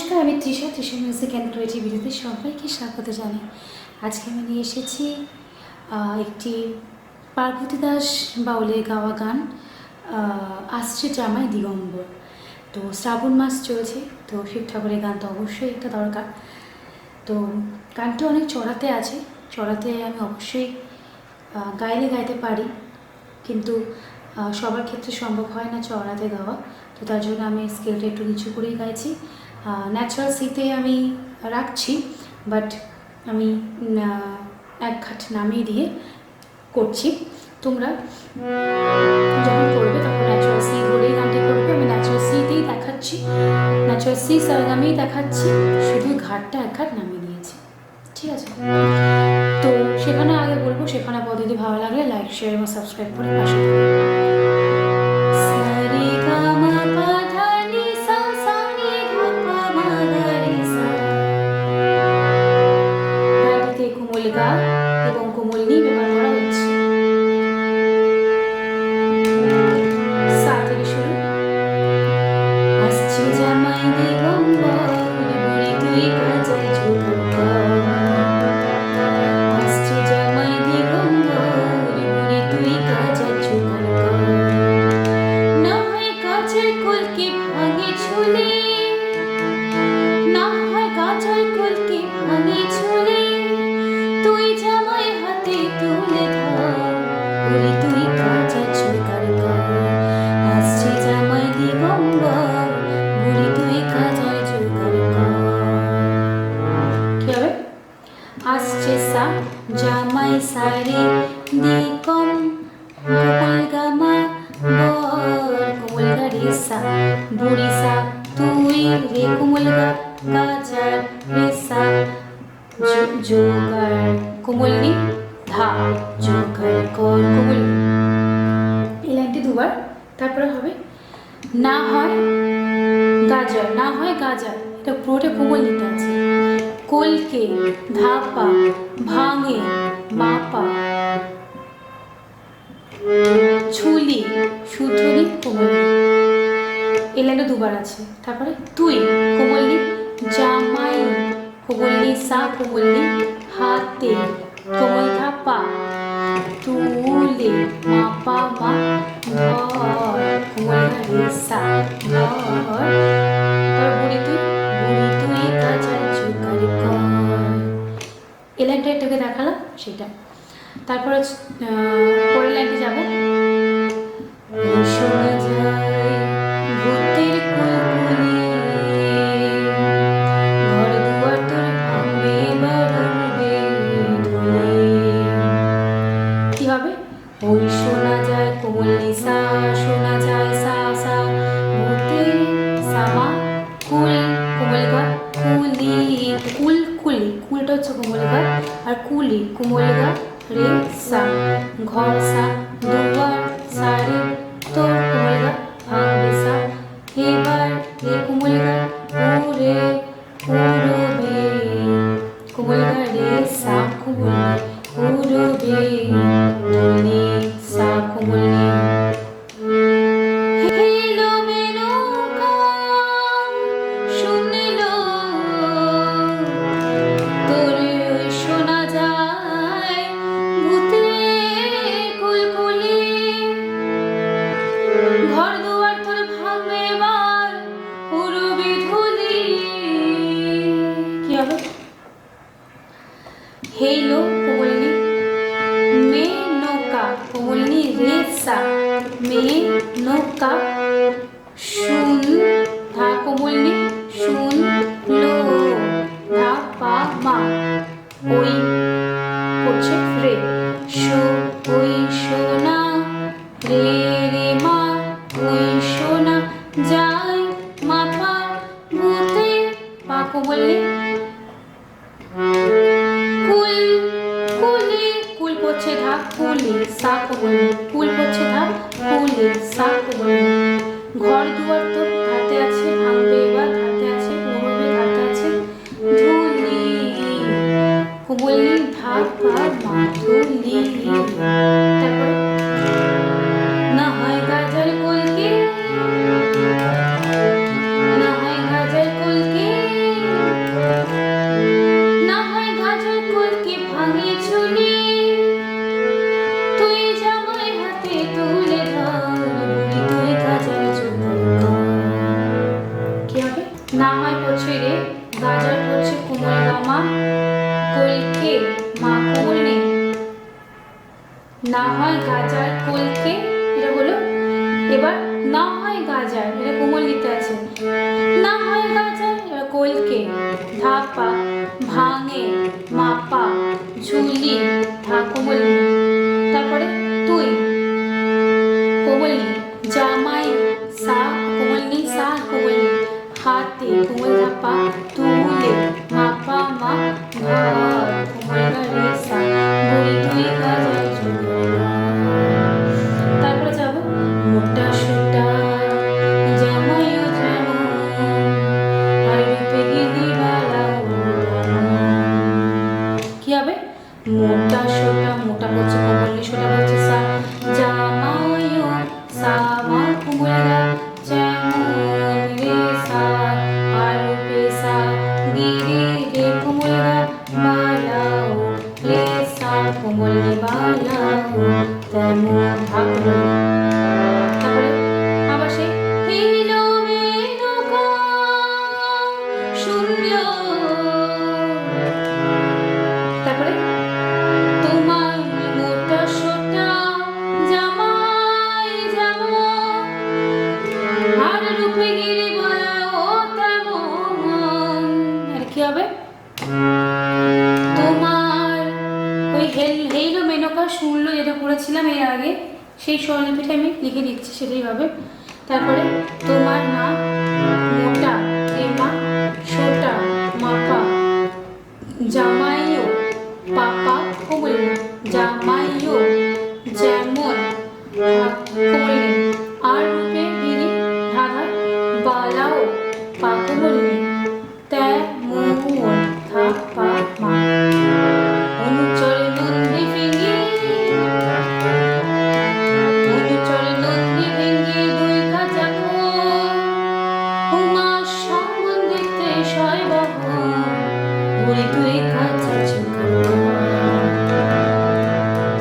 নমস্কার, আমি Trisha music and ক্রিয়েটিভিটিতে সবাইকে স্বাগত জানাই। আজকে আমি নিয়ে এসেছি একটি পার্বতী দাস বাউলের গাওয়া গান, আসছে জামাই দিগম্বর। তো শ্রাবণ মাস চলছে, তো শিব ঠাকুরের গান তো অবশ্যই একটা দরকার। তো গানটা অনেক চড়াতে আছে, চড়াতে আমি অবশ্যই গাইতে পারি, কিন্তু সবার ক্ষেত্রে সম্ভব হয় না চড়াতে গাওয়া। তো তার জন্য আমি স্কেলটা একটু নিচু করেই গাইছি। ন্যাচারাল সিতে আমি রাখছি, বাট আমি এক ঘাট নামিয়ে দিয়ে করছি। তোমরা যখন করবে তখন ন্যাচারাল সি ধরেই গানটি করবে। আমি ন্যাচারাল সিতেই দেখাচ্ছি, ন্যাচারাল সি সারগামেই দেখাচ্ছি, শুধু ঘাটটা এক ঘাট নামিয়ে দিয়েছি, ঠিক আছে? তো সেখানে আগে বলবো, সেখানে পদ্ধতি ভালো লাগলে লাইক, শেয়ার এবং সাবস্ক্রাইব করে পাশে কোমল গা এবং কোমল নি ব্যবহার করা হচ্ছে। সা থেকে শুরু। আসছে জামাই দিগম্বর, বুড়ি তুই কাজল চুল। আসছে জামাই দিগম্বর, বুড়ি তুই কাজল চুল। না হয় কাজল কলকে ভাঙে ঝুলে, না হয় কাজল কলকে ভাঙে ঝুলে, তুই জামাই হাতে তুলে ধর, বুড়ি তুই কাজল চুল। আসছে জামাই দিগম্বর, বুড়ি তুই কাজল চুল। কি হবে? আসছে সা জামাই সারে দিগম কোমল গামা বর, কোমল গা রে সা, বুড়ি সা তুই রে কোমল গা কাজল রে সা, জোগাড় কোমল নি ধা, জোগাড় কর কোমল। এই লাইনটি দুবার, তারপরে হবে না হয় গাজর, না হয় গাজর, এটা পুরোটা কোমল নিতে আছে। কলকে ধাপা ভাঙে মাপা, ছুলি শুদ্ধনি কোমল। এই লাইনটা দুবার আছে। তারপরে তুই কোমল জামাই কোমল সা কোমল হাতে কোমল ধাপা, তুলে মাপা মা ধর কোমল রে সা ধর। তারপর বুড়ি তুই কাজল চুকারি কর। এই লাইনটা এটাকে দেখালাম সেটা। তারপরে পরের লাইনটি যাবো। শোনা যায় ভূতের কুলকুলি, ঘর দুয়ার তোর ভাঙবে বাড়বে ধুলে। কি হবে? ওই শোনা যায় কোমল নিসা, শোনা যায় সা সা, ভূতে সামা কুল কোমল গা কুলি, কুল কুলি, কুলটা হচ্ছে কোমল গা, আর কুলি কোমল গা রে সা, ঘর সা দুয়ার সারে তোর কোমল গা ভাঙবে সা, এবার রে কোমল গা পুরে পুরবে, কোমল গা রে সা কোমল পুরবে ধনি সা কোমল নি। হেলো মেনো গান শুনলো তোরে ওই শোনা যায় ভূতের কুলকুলি, ঘর দুয়ার তোর ভাঙবে এবার উড়বে ধুলি। কি হবে? হেলো কোমল নি, মে নৌকা কোমল নি রে সা, মে নৌকা, শুন ধা কোমল নি শুন লো ধা পা মা, ওই করছে রে, ওই সোনা রে রে মা, ওই সোনা যায় মাথা ভূতে পা কোমল নি, কুল কুলি, কুল পড়ছে ধা কুলি সা কোমল, কুল পড়ছে ধা কুলি সা কোমল। ঘর দুয়ার তো ধাতে আছে, ভাঙবে এবার ধাতে আছে, উড়বে ধাতে আছে, ধুলি কোমল নি ধা পা মা ধুলি। তারপরে না হয় গাজল কলকে, না হয় গাজল কলকে, না হয় পড়ছে রে, গাজার পড়ছে কোমল গামা, কলকে মা কোমল নেই, না হয় গাজার কলকে, এটা হলো। এবার না হয় গাজার, এটা কোমল নিতে আছে, না হয় গাজার, এবার কলকে ধাপা, ভাঙে মাপা, ঝুলি ধা কোমল নেই, তারপরে তুই কোমল নেই, জামাই সা কোমল নেই, সা কোমল নেই, হাতে কোমল ধাপা, তুলে মাপা মা ভাত কোমল গা রে সা, বুড়ি তুই গাজার ঝুলি। তারপরে যাব মোটা সোটা জামাইও যেমন, আর রূপে গিরি বালা কি হবে? মোটা সোটা, মোটা বলছে কোমলি, সোটা বলছে সা, জামাইও সা মা কোমলা যেমন রে সা, আর রূপে সা গিরি রে কোমলা বালাও রে সা কোমলি বালাও তেমন ভাবলো। তারপরে আবার সেই হিলো মেনকা শুনলো, তারপরে তোমার মোটা সোটা জামাই যেমন, আর রূপে গিরি বলাও তেমন। আর কি হবে? তোমার ওই হেইলো মেনকা শুনলো যেটা পড়েছিলাম এর আগে, সেই স্বরলিপিটা আমি লিখে দিচ্ছি, সেটাই হবে। তারপরে তোমার মা মোটা এ মা সোটা মাপা, জামাইও পাপা কোমল, জামাইও যেমন কোমল, আর রূপে গিরি ধাধা বালাও পা কোমল, তেমন থা পা মা, অনুচর নন্দী ফিঙ্গি, অনুচর নন্দী ভেঙ্গি দুই কাজা উমা সম্বন্ধিতে শয় বহন, বুড়ি তুই কাজা চুকার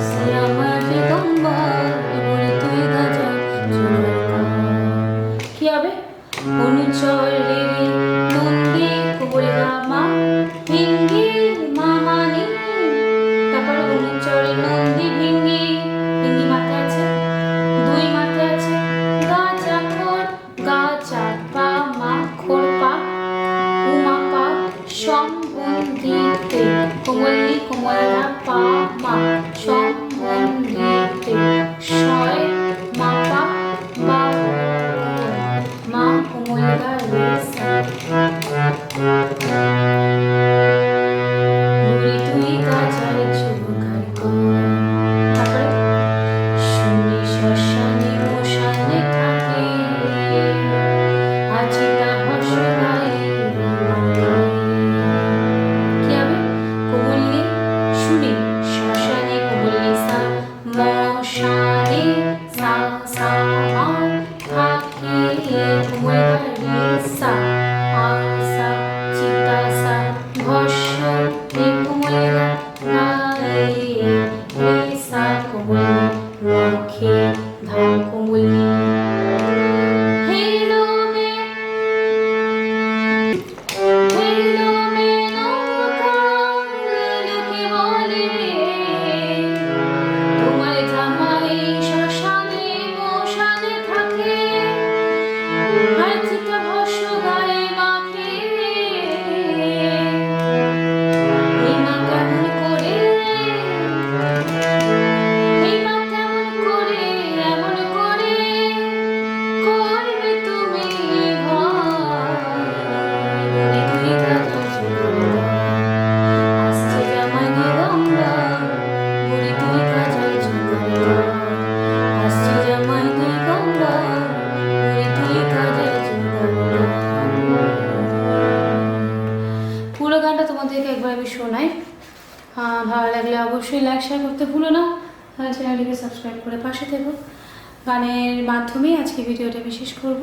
সে আমার দিগম্বর, বুড়ি তুই কাজা চুকার। কি হবে? অনুচর রে নন্দী কোমল গামা ভিঙ্গি মামানি, তারপর অনুচর নন্দী ভিঙ্গি, ভিঙ্গি মাথায় আছে, দুই মাথায় আছে, গাজা খোর গাজা পা মা খোর পা, উমা পা সম্বন্ধিতে কোমলি কোমলা পা মা সম্বন্ধিতে শয় মাপা বা মা কোমলা রে সা, বুড়ি তুই গাজার চুকার কর। তারপরে শুনি শ্মশানে মশানে থাকে, আজি তা হর্ষ গায়ে। কি হবে? কোমলি শুনি শ্মশানে কোমলি সা, মশানে সা সা মা থাকে কোমল রে সা, আর সা চিতা সা ভস্য রে কোমল গায়ে রে সা কোমল রাখে ধা কোমল। হেলো মে নৌকা লোকে বলে রে, তোমার জামাই শ্মশানে মশানে থাকে, আর চিতা ভস্য গায়ে মাখে। এই মা কেমন করে, এই মা কেমন করে, এমন করে করবে তুমি ভয়, বুড়ি তুই গাজা চুকার। আসছে জামাই দিগম্বর, বুড়ি তুই গাজা চুকার। আসছে জামাই দিগম্বর, বুড়ি তুই গাজা চুকার। পুরো গানটা তোমাদেরকে একবার আমি শোনাই। ভালো লাগলে অবশ্যই লাইক শেয়ার করতে ভুলো না, আর চ্যানেলটিকে সাবস্ক্রাইব করে পাশে থেকো। গানের মাধ্যমেই আজকে ভিডিওটা বিশেষ করব।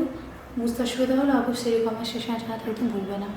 বুঝতে অসুবিধা হলে অবশ্যই কমেন্ট সেকশনে জানাতে একদম ভুলবে না।